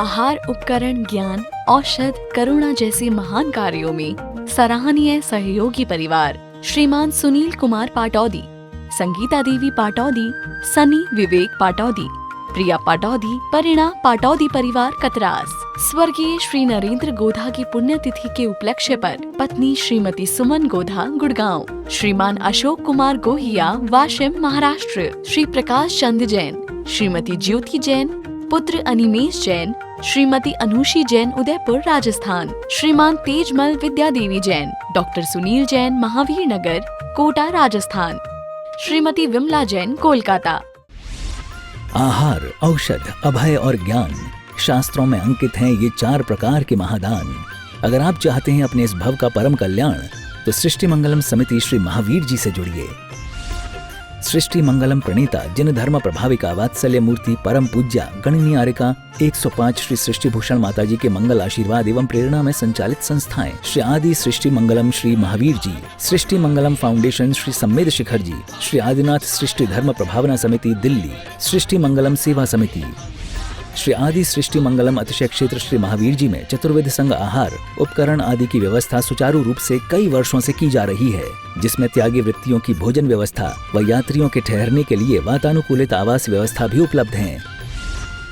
आहार उपकरण, ज्ञान, औषध, करुणा जैसे महान कार्यों में सराहनीय सहयोगी परिवार श्रीमान सुनील कुमार पाटौदी, संगीता देवी पाटौदी, सनी विवेक पाटौदी, प्रिया पाटौदी, परिणा पाटौदी परिवार कतरास। स्वर्गीय श्री नरेंद्र गोधा की पुण्यतिथि के उपलक्ष्य पर पत्नी श्रीमती सुमन गोधा गुड़गांव, श्रीमान अशोक कुमार गोहिया वाशिम महाराष्ट्र, श्री प्रकाश चंद जैन, श्रीमती ज्योति जैन, पुत्र अनिमेश जैन, श्रीमती अनुषी जैन उदयपुर राजस्थान, श्रीमान तेजमल विद्या देवी जैन, डॉक्टर सुनील जैन महावीर नगर कोटा राजस्थान, श्रीमती विमला जैन कोलकाता। आहार, औषध, अभय और ज्ञान शास्त्रों में अंकित हैं ये 4 प्रकार के महादान। अगर आप चाहते हैं अपने इस भव का परम कल्याण तो सृष्टि मंगलम समिति श्री महावीर जी से जुड़िए। सृष्टि मंगलम प्रणीता जिन धर्म प्रभाविका वात्सल्य मूर्ति परम पूज्या गणनीयारिका 105 श्री सृष्टि भूषण माता जी के मंगल आशीर्वाद एवं प्रेरणा में संचालित संस्थाएं श्री आदि सृष्टि मंगलम श्री महावीर जी, सृष्टि मंगलम फाउंडेशन श्री सम्मेद शिखर जी, श्री आदिनाथ सृष्टि धर्म प्रभावना समिति दिल्ली, सृष्टि मंगलम सेवा समिति, श्री आदि सृष्टि मंगलम अतिशय क्षेत्र श्री महावीर जी में चतुर्वेद संघ आहार उपकरण आदि की व्यवस्था सुचारू रूप से कई वर्षों से की जा रही है, जिसमें त्यागी वृत्तियों की भोजन व्यवस्था व यात्रियों के ठहरने के लिए वातानुकूलित आवास व्यवस्था भी उपलब्ध है।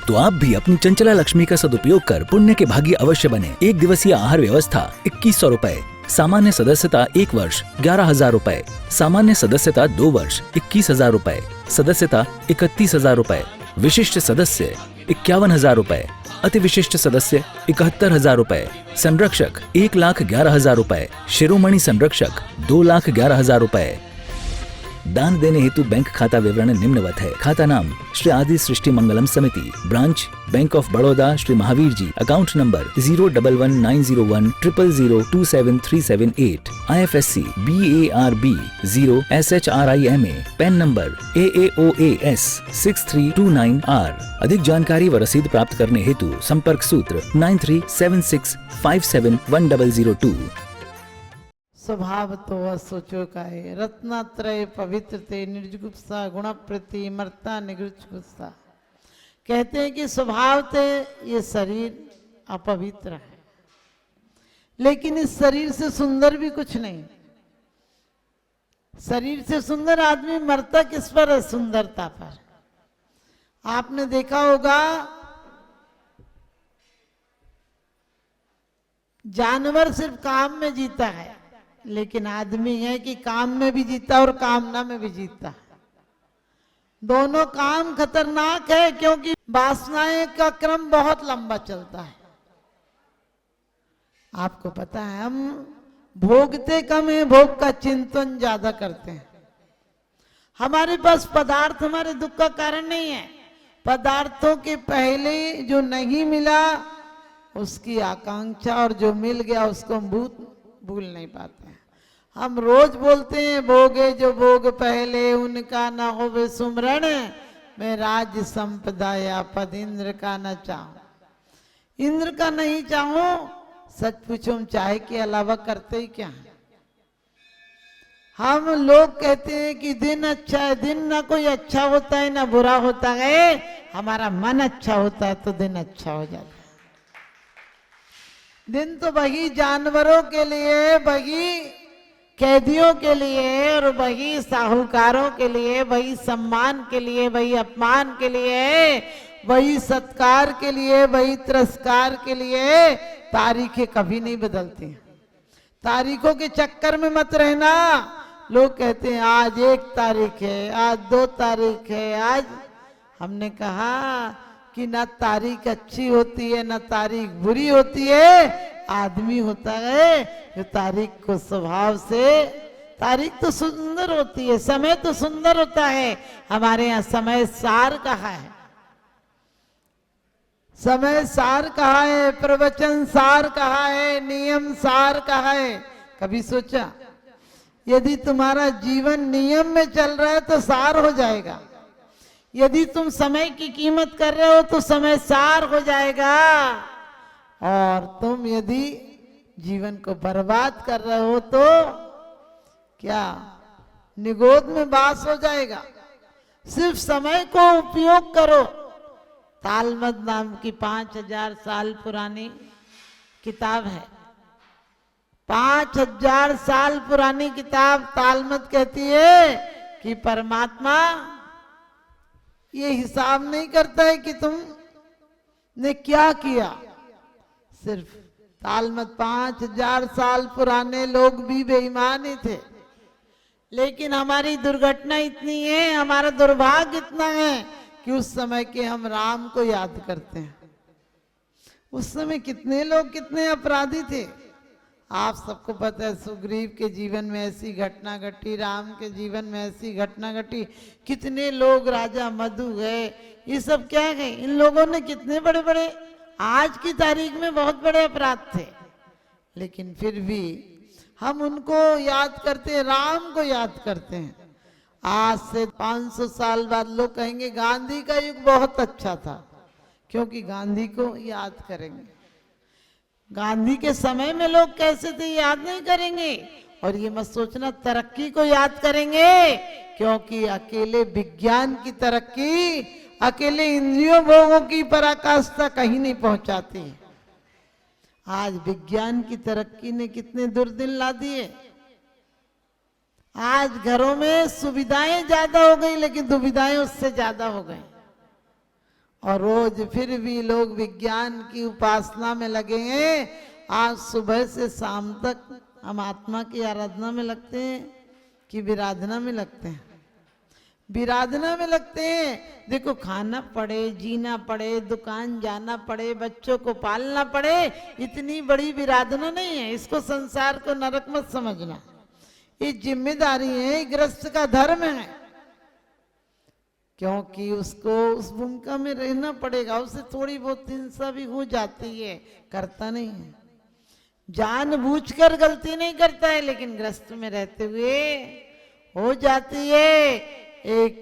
तो आप भी अपनी चंचला लक्ष्मी का सदुपयोग कर पुण्य के भागी अवश्य बने। 1 दिवसीय आहार व्यवस्था 2100 रुपए, सामान्य सदस्यता 1 वर्ष 11,000 रुपए, सामान्य सदस्यता 2 वर्ष 21,000 रुपए, सदस्यता 31,000 रुपए, विशिष्ट सदस्य 51,000 रुपए, अति विशिष्ट सदस्य 71,000 रुपए, संरक्षक 1,11,000 रुपए, शिरोमणि संरक्षक 2,11,000 रुपए। दान देने हेतु बैंक खाता विवरण निम्नवत है। खाता नाम श्री आदि Srishti Mangalam Samiti, branch bank of Baroda Shri Mahavir ji, account number 0119010027378, IFSC BARB 0SHRIMA, PAN number AAOAS 6329R। अधिक जानकारी व रसीद प्राप्त करने हेतु संपर्क सूत्र 9376571002। स्वभाव तो सोचो का है, रत्नात्रय पवित्र ते निर्जुगुप्सा गुणप्रति मर्ता निगुप्सा। कहते हैं कि स्वभाव ते ये शरीर अपवित्र है, लेकिन इस शरीर से सुंदर भी कुछ नहीं। शरीर से सुंदर आदमी मरता किस पर है? सुंदरता पर। आपने देखा होगा जानवर सिर्फ काम में जीता है, लेकिन आदमी है कि काम में भी जीता और कामना में भी जीता। दोनों काम खतरनाक है, क्योंकि वासनाएं का क्रम बहुत लंबा चलता है। आपको पता है हम भोगते कम है, भोग का चिंतन ज्यादा करते हैं। हमारे पास पदार्थ हमारे दुख का कारण नहीं है। पदार्थों के पहले जो नहीं मिला उसकी आकांक्षा, और जो मिल गया उसको हम भूल नहीं पाते हैं। हम रोज बोलते हैं भोगे जो भोग पहले उनका न होवे सुमरण, मैं राज्य संपदा या पद इंद्र का न चाहूं। इंद्र का नहीं चाहूं, सच पूछो हम चाहे के अलावा करते ही क्या है? हम लोग कहते हैं कि दिन अच्छा है, दिन ना कोई अच्छा होता है ना बुरा होता है, हमारा मन अच्छा होता है तो दिन अच्छा हो जाता है। दिन तो वही जानवरों के लिए, वही कैदियों के लिए, और वही साहूकारों के लिए, वही सम्मान के लिए, वही अपमान के लिए, वही सत्कार के लिए, वही तिरस्कार के लिए। तारीखें कभी नहीं बदलती। तारीखों के चक्कर में मत रहना। लोग कहते हैं आज 1 तारीख है, आज 2 तारीख है, आज। हमने कहा कि ना तारीख अच्छी होती है ना तारीख बुरी होती है, आदमी होता है जो तारीख को स्वभाव से। तारीख तो सुंदर होती है, समय तो सुंदर होता है। हमारे यहाँ समय सार कहा है, समय सार कहा है, प्रवचन सार कहा है, नियम सार कहा है। कभी सोचा यदि तुम्हारा जीवन नियम में चल रहा है तो सार हो जाएगा। यदि तुम समय की कीमत कर रहे हो तो समय सार हो जाएगा, और तुम यदि जीवन को बर्बाद कर रहे हो तो क्या निगोद में बास हो जाएगा। सिर्फ समय को उपयोग करो, तालमद नाम की 5000 साल पुरानी किताब है। 5000 साल पुरानी किताब तालमद कहती है कि परमात्मा ये हिसाब नहीं करता है कि तुमने क्या किया। सिर्फ तालमद 5000 साल पुराने लोग भी बेईमान ही थे, लेकिन हमारी दुर्घटना इतनी है, हमारा दुर्भाग्य इतना है कि उस समय के हम राम को याद करते हैं। उस समय कितने लोग कितने अपराधी थे। आप सबको पता है सुग्रीव के जीवन में ऐसी घटना घटी, राम के जीवन में ऐसी घटना घटी, कितने लोग राजा मधु गए, ये सब क्या गए। इन लोगों ने कितने बड़े बड़े आज की तारीख में बहुत बड़े अपराध थे, लेकिन फिर भी हम उनको याद करते हैं, राम को याद करते हैं। आज से 500 साल बाद लोग कहेंगे गांधी का युग बहुत अच्छा था, क्योंकि गांधी को याद करेंगे। गांधी के समय में लोग कैसे थे याद नहीं करेंगे। और ये मत सोचना तरक्की को याद करेंगे, क्योंकि अकेले विज्ञान की तरक्की, अकेले इंद्रियों भोगों की पराकाष्ठा कहीं नहीं पहुंचाती। आज विज्ञान की तरक्की ने कितने दुर्दिन ला दिए। आज घरों में सुविधाएं ज्यादा हो गई, लेकिन दुविधाएं उससे ज्यादा हो गई। और रोज फिर भी लोग विज्ञान की उपासना में लगे हैं। आज सुबह से शाम तक हम आत्मा की आराधना में लगते हैं कि विराधना में लगते हैं। विराधना में लगते हैं। देखो, खाना पड़े, जीना पड़े, दुकान जाना पड़े, बच्चों को पालना पड़े, इतनी बड़ी विराधना नहीं है। इसको संसार को नरक मत समझना, ये जिम्मेदारी है, गृहस्थ का धर्म है, क्योंकि उसको उस भूमिका में रहना पड़ेगा। उसे थोड़ी बहुत हिंसा भी हो जाती है, करता नहीं है, जानबूझकर गलती नहीं करता है, लेकिन गृहस्थ में रहते हुए हो जाती है। एक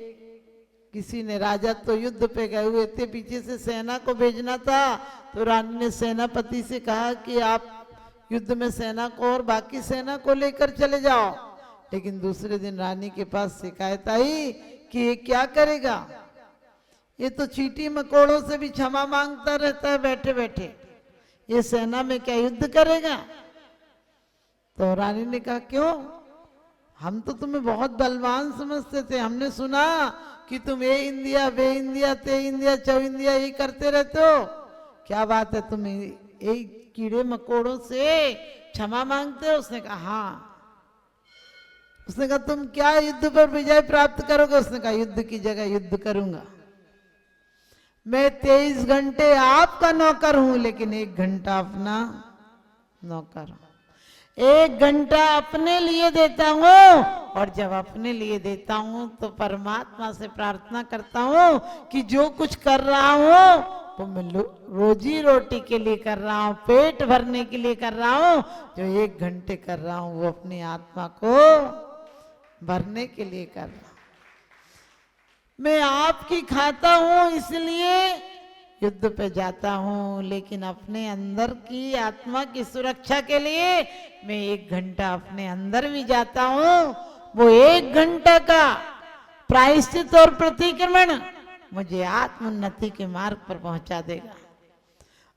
किसी ने, राजा तो युद्ध पे गए हुए थे, पीछे से सेना को भेजना था, तो रानी ने सेनापति से कहा कि आप युद्ध में सेना को और बाकी सेना को लेकर चले जाओ। लेकिन दूसरे दिन रानी के पास शिकायत आई कि ये क्या करेगा, ये तो चींटी मकोड़ों से भी क्षमा मांगता रहता है बैठे बैठे, ये सेना में क्या युद्ध करेगा। तो रानी ने कहा क्यों, हम तो तुम्हें बहुत बलवान समझते थे, हमने सुना कि तुम ए इंदिया वे इंदिया ते इंदिया चौ इंदिया ये करते रहते हो, क्या बात है तुम एक कीड़े मकोड़ों से क्षमा मांगते हो। उसने कहा हाँ। उसने कहा तुम क्या युद्ध पर विजय प्राप्त करोगे। उसने कहा युद्ध की जगह युद्ध करूंगा। मैं 23 घंटे आपका नौकर हूं, लेकिन 1 घंटा अपना नौकर हूं। 1 घंटा अपने लिए देता हूं, और जब अपने लिए देता हूं तो परमात्मा से प्रार्थना करता हूं कि जो कुछ कर रहा हूं वो मैं रोजी रोटी के लिए कर रहा हूं, पेट भरने के लिए कर रहा हूं। जो 1 घंटे कर रहा हूं वो अपनी आत्मा को भरने के लिए कर रहा हूं। मैं आपकी खाता हूं, इसलिए युद्ध पे जाता हूं, लेकिन अपने अंदर की आत्मा की सुरक्षा के लिए मैं 1 घंटा अपने अंदर भी जाता हूं। वो 1 घंटा का प्रायश्चित और प्रतिक्रमण मुझे आत्मोन्नति के मार्ग पर पहुंचा देगा।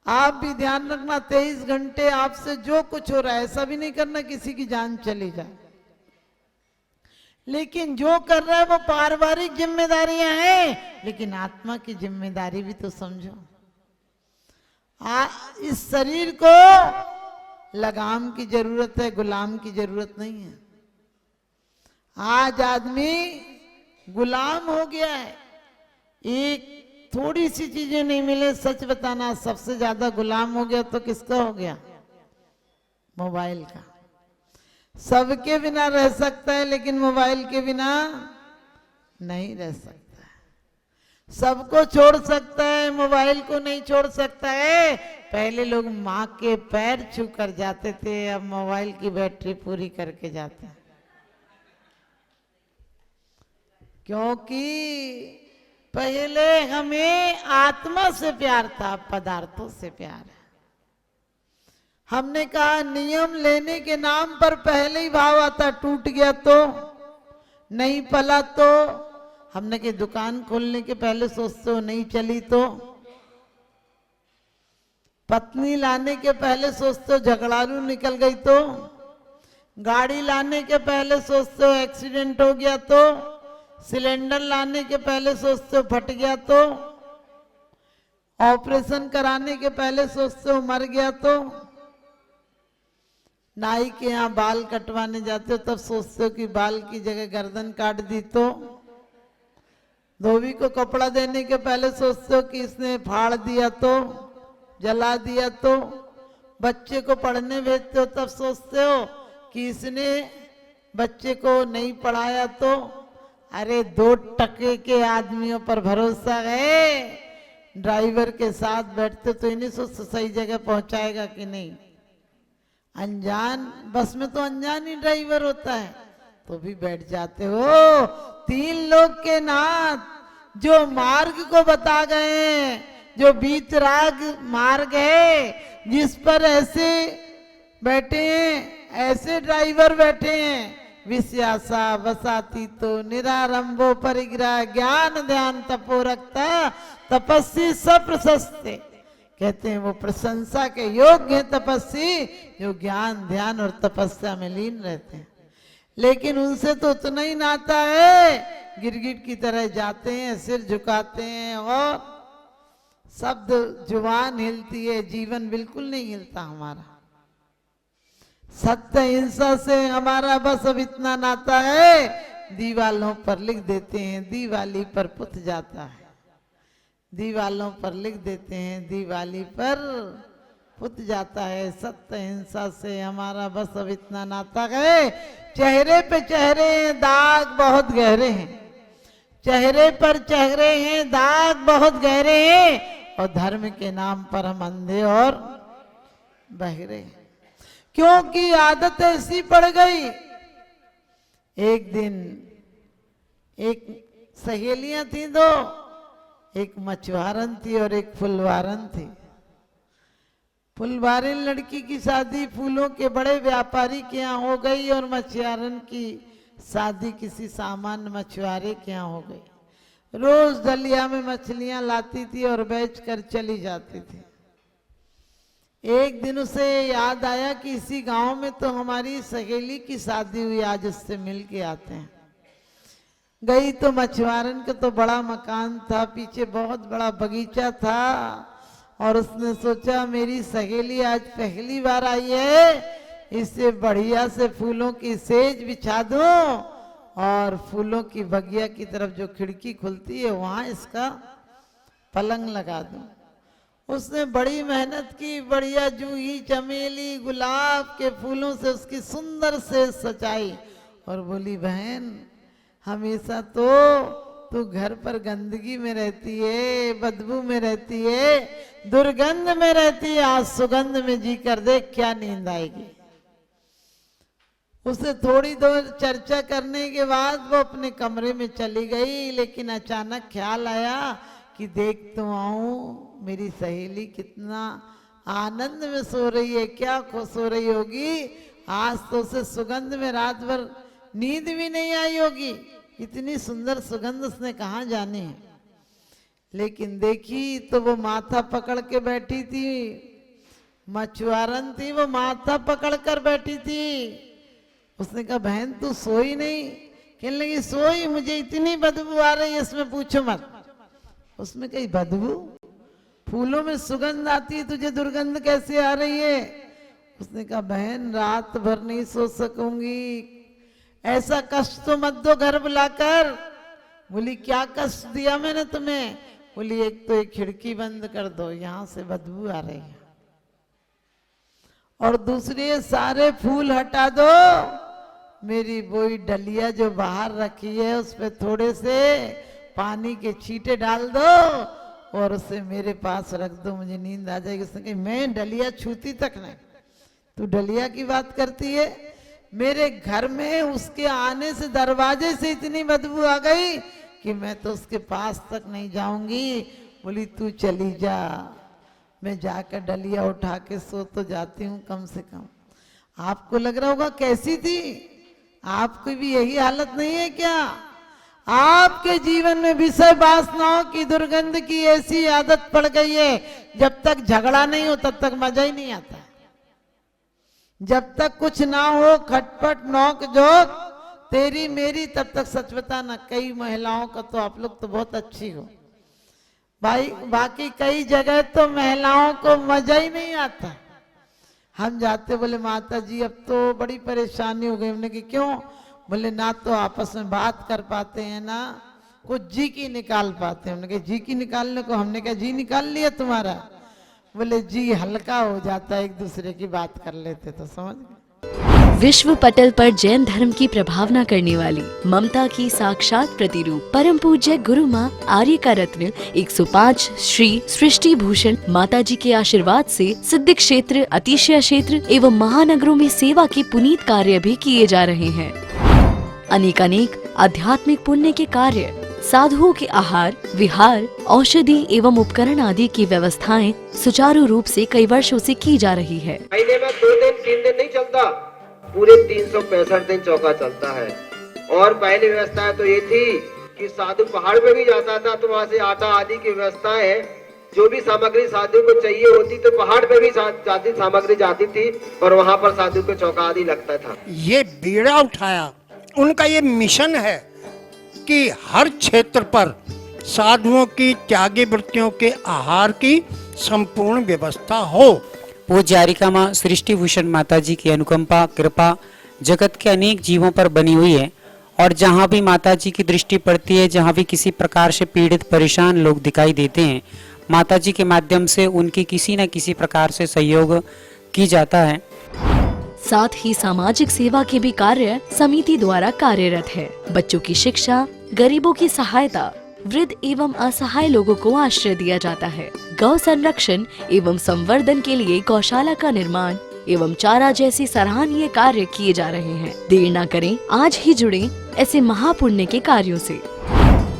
आप भी ध्यान रखना, 23 घंटे आपसे जो कुछ हो रहा है ऐसा भी नहीं करना किसी की जान चली जाए, लेकिन जो कर रहा है वो पारिवारिक जिम्मेदारियां हैं, लेकिन आत्मा की जिम्मेदारी भी तो समझो। इस शरीर को लगाम की जरूरत है, गुलाम की जरूरत नहीं है। आज आदमी गुलाम हो गया है। एक थोड़ी सी चीजें नहीं मिले, सच बताना, सबसे ज्यादा गुलाम हो गया तो किसका हो गया, मोबाइल का। सबके बिना रह सकता है, लेकिन मोबाइल के बिना नहीं रह सकता है। सबको छोड़ सकता है, मोबाइल को नहीं छोड़ सकता है। पहले लोग माँ के पैर छू कर जाते थे, अब मोबाइल की बैटरी पूरी करके जाते हैं, क्योंकि पहले हमें आत्मा से प्यार था, पदार्थों से प्यार है। हमने कहा नियम लेने के नाम पर पहले ही भाव आता, टूट गया तो, नहीं पला तो। हमने कहा दुकान खोलने के पहले सोचते हो नहीं चली तो, पत्नी लाने के पहले सोचते हो झगड़ालू निकल गई तो, गाड़ी लाने के पहले सोचते हो एक्सीडेंट हो गया तो, सिलेंडर लाने के पहले सोचते हो फट गया तो, ऑपरेशन कराने के पहले सोचते हो मर गया तो, नाई के यहाँ बाल कटवाने जाते हो तब सोचते हो कि बाल की जगह गर्दन काट दी तो, धोबी को कपड़ा देने के पहले सोचते हो कि इसने फाड़ दिया तो, जला दिया तो, बच्चे को पढ़ने भेजते हो तब सोचते हो कि इसने बच्चे को नहीं पढ़ाया तो। अरे 2 टके के आदमियों पर भरोसा है, ड्राइवर के साथ बैठते तो इन्हीं सोचते सही जगह पहुंचाएगा कि नहीं। अनजान बस में तो अनजान ही ड्राइवर होता है, तो भी बैठ जाते हो। 3 लोग के नाथ जो मार्ग को बता गए हैं, जो बीतराग मार्ग है जिस पर ऐसे बैठे हैं, ऐसे ड्राइवर बैठे हैं। विश्यासा वसाती तो निरारंभो परिग्रह ज्ञान ध्यान तपो रखता तपस्वी सब प्रशस्ते। कहते हैं वो प्रशंसा के योग्य है तपस्वी जो ज्ञान ध्यान और तपस्या में लीन रहते हैं। लेकिन उनसे तो उतना ही नाता है, गिरगिट की तरह जाते हैं, सिर झुकाते हैं और शब्द जुबान हिलती है, जीवन बिल्कुल नहीं हिलता हमारा। सत्य हिंसा से हमारा बस अब इतना नाता है, दीवालों पर लिख देते हैं दिवाली पर पुत जाता है, दीवालों पर लिख देते हैं दिवाली पर पुत जाता है। सत्य हिंसा से हमारा बस अब इतना नाता है। चेहरे पे चेहरे हैं, दाग बहुत गहरे हैं, चेहरे पर चेहरे हैं, दाग बहुत गहरे हैं, और धर्म के नाम पर हम अंधे और बहरे हैं, क्योंकि आदत ऐसी पड़ गई। एक दिन एक सहेलियां थी 2, एक मछुआरन थी और एक फुलवारन थी। फुलवारन लड़की की शादी फूलों के बड़े व्यापारी के यहाँ हो गई और मछुआरन की शादी किसी सामान्य मछुआरे के यहाँ हो गई। रोज दलिया में मछलियां लाती थी और बेच कर चली जाती थी। एक दिन उसे याद आया कि इसी गांव में तो हमारी सहेली की शादी हुई, आज उससे मिल के आते हैं। गई तो मछुआरन का तो बड़ा मकान था, पीछे बहुत बड़ा बगीचा था, और उसने सोचा मेरी सहेली आज पहली बार आई है, इससे बढ़िया से फूलों की सेज बिछा दूं और फूलों की बगिया की तरफ जो खिड़की खुलती है वहां इसका पलंग लगा दूं। उसने बड़ी मेहनत की, बढ़िया जूही चमेली गुलाब के फूलों से उसकी सुंदर से सजाई और बोली बहन हमेशा तो तू घर पर गंदगी में रहती है, बदबू में रहती है, दुर्गंध में रहती है, आज सुगंध में जी कर देख क्या नींद आएगी। उसे थोड़ी देर चर्चा करने के बाद वो अपने कमरे में चली गई, लेकिन अचानक ख्याल आया कि देख तो आऊं मेरी सहेली कितना आनंद में सो रही है, क्या खुश हो रही होगी, आज तो उसे सुगंध में रात भर नींद भी नहीं आई होगी, इतनी सुंदर सुगंध उसने कहाँ जानी है। लेकिन देखी तो वो माथा पकड़ के बैठी थी, मछुआरन थी, वो माथा पकड़ कर बैठी थी। उसने कहा बहन तू सोई नहीं? कहने लगी सोई, मुझे इतनी बदबू आ रही है इसमें पूछो मत। उसमें कही बदबू? फूलों में सुगंध आती है, तुझे दुर्गंध कैसे आ रही है? उसने कहा बहन रात भर नहीं सो सकूंगी, ऐसा कष्ट तो मत दो घर बुलाकर। बोली क्या कष्ट दिया मैंने तुम्हें? बोली एक तो एक खिड़की बंद कर दो, यहां से बदबू आ रही है, और दूसरी सारे फूल हटा दो, मेरी बोई डलिया जो बाहर रखी है उस पे थोड़े से पानी के छींटे डाल दो और उसे मेरे पास रख दो, मुझे नींद आ जाएगी। उसने कहा मैं डलिया छूती तक नहीं, तू डलिया की बात करती है? मेरे घर में उसके आने से दरवाजे से इतनी बदबू आ गई कि मैं तो उसके पास तक नहीं जाऊंगी। बोली तू चली जा, मैं जाकर डलिया उठा के सो तो जाती हूँ कम से कम। आपको लग रहा होगा कैसी थी? आपकी भी यही हालत नहीं है क्या? आपके जीवन में विषय वासनाओं की दुर्गंध की ऐसी आदत पड़ गई है, जब तक झगड़ा नहीं हो तब तक मजा ही नहीं आता। जब तक कुछ ना हो, खटपट नोक झोंक तेरी मेरी, तब तक सच बताना कई महिलाओं का तो आप लोग तो बहुत अच्छी हो भाई, बाकी कई जगह तो महिलाओं को मजा ही नहीं आता। हम जाते बोले माता जी अब तो बड़ी परेशानी हो गई। हमने कि क्यों? बोले ना तो आपस में बात कर पाते हैं ना कुछ जी की निकाल पाते हैं। हमने कहा जी की निकालने को, हमने कहा जी निकाल लिया तुम्हारा? बोले जी हल्का हो जाता है, एक दूसरे की बात कर लेते तो। समझ गए? विश्व पटल पर जैन धर्म की प्रभावना करने वाली ममता की साक्षात प्रतिरूप परम पूज्य गुरु माँ आर्य का रत्न 105 श्री सृष्टि भूषण माता जी के आशीर्वाद से सिद्ध क्षेत्र, अतिशय क्षेत्र एवं महानगरों में सेवा के पुनीत कार्य भी किए जा रहे हैं। अनेकानेक आध्यात्मिक पुण्य के कार्य, साधुओं के आहार, विहार, औषधि एवं उपकरण आदि की व्यवस्थाएं सुचारू रूप से कई वर्षों से की जा रही है। महीने में 2 दिन 3 दिन नहीं चलता, पूरे 365 दिन चौका चलता है। और पहली व्यवस्था तो ये थी कि साधु पहाड़ पे भी जाता था तो वहाँ से आटा आदि की व्यवस्था है, जो भी सामग्री साधु को चाहिए होती तो पहाड़ पे भी जाती सामग्री जाती थी और वहाँ पर साधु को चौका आदि लगता था। ये बीड़ा उठाया, उनका ये मिशन है कि हर क्षेत्र पर साधुओं की त्यागी वृत्तियों के आहार की संपूर्ण व्यवस्था हो। पूज्य आर्यिका माँ सृष्टि भूषण माता जी की अनुकंपा कृपा जगत के अनेक जीवों पर बनी हुई है और जहाँ भी माता जी की दृष्टि पड़ती है, जहाँ भी किसी प्रकार से पीड़ित परेशान लोग दिखाई देते हैं, माता जी के माध्यम से उनकी किसी न किसी प्रकार से सहयोग की जाता है। साथ ही सामाजिक सेवा के भी कार्य समिति द्वारा कार्यरत है। बच्चों की शिक्षा, गरीबों की सहायता, वृद्ध एवं असहाय लोगों को आश्रय दिया जाता है। गौ संरक्षण एवं संवर्धन के लिए गौशाला का निर्माण एवं चारा जैसी सराहनीय कार्य किए जा रहे हैं। देर न करें, आज ही जुड़ें ऐसे महापुण्य के कार्यों से।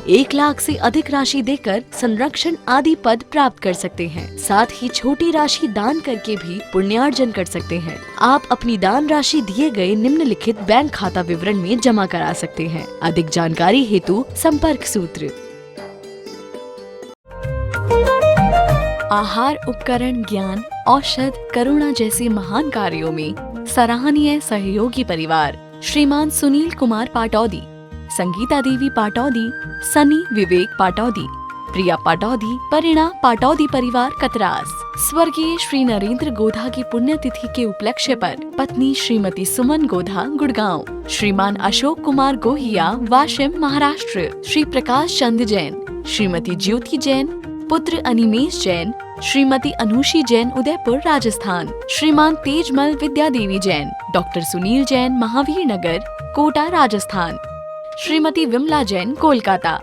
1 लाख से अधिक राशि देकर संरक्षण आदि पद प्राप्त कर सकते हैं। साथ ही छोटी राशि दान करके भी पुण्यार्जन कर सकते हैं। आप अपनी दान राशि दिए गए निम्नलिखित बैंक खाता विवरण में जमा करा सकते हैं। अधिक जानकारी हेतु संपर्क सूत्र। आहार, उपकरण, ज्ञान, औषध, करुणा जैसे महान कार्यों में सराहनीय सहयोगी परिवार श्रीमान सुनील कुमार पाटौदी, संगीता देवी पाटौदी, सनी विवेक पाटौदी, प्रिया पाटौदी, परिणा पाटौदी परिवार कतरास। स्वर्गीय श्री नरेंद्र गोधा की पुण्यतिथि के उपलक्ष्य पर पत्नी श्रीमती सुमन गोधा गुड़गांव, श्रीमान अशोक कुमार गोहिया वाशिम महाराष्ट्र, श्री प्रकाश चंद जैन, श्रीमती ज्योति जैन, पुत्र अनिमेश जैन, श्रीमती अनुषी जैन उदयपुर राजस्थान, श्रीमान तेजमल विद्या देवी जैन, डॉक्टर सुनील जैन महावीर नगर कोटा राजस्थान, श्रीमती विमला जैन कोलकाता।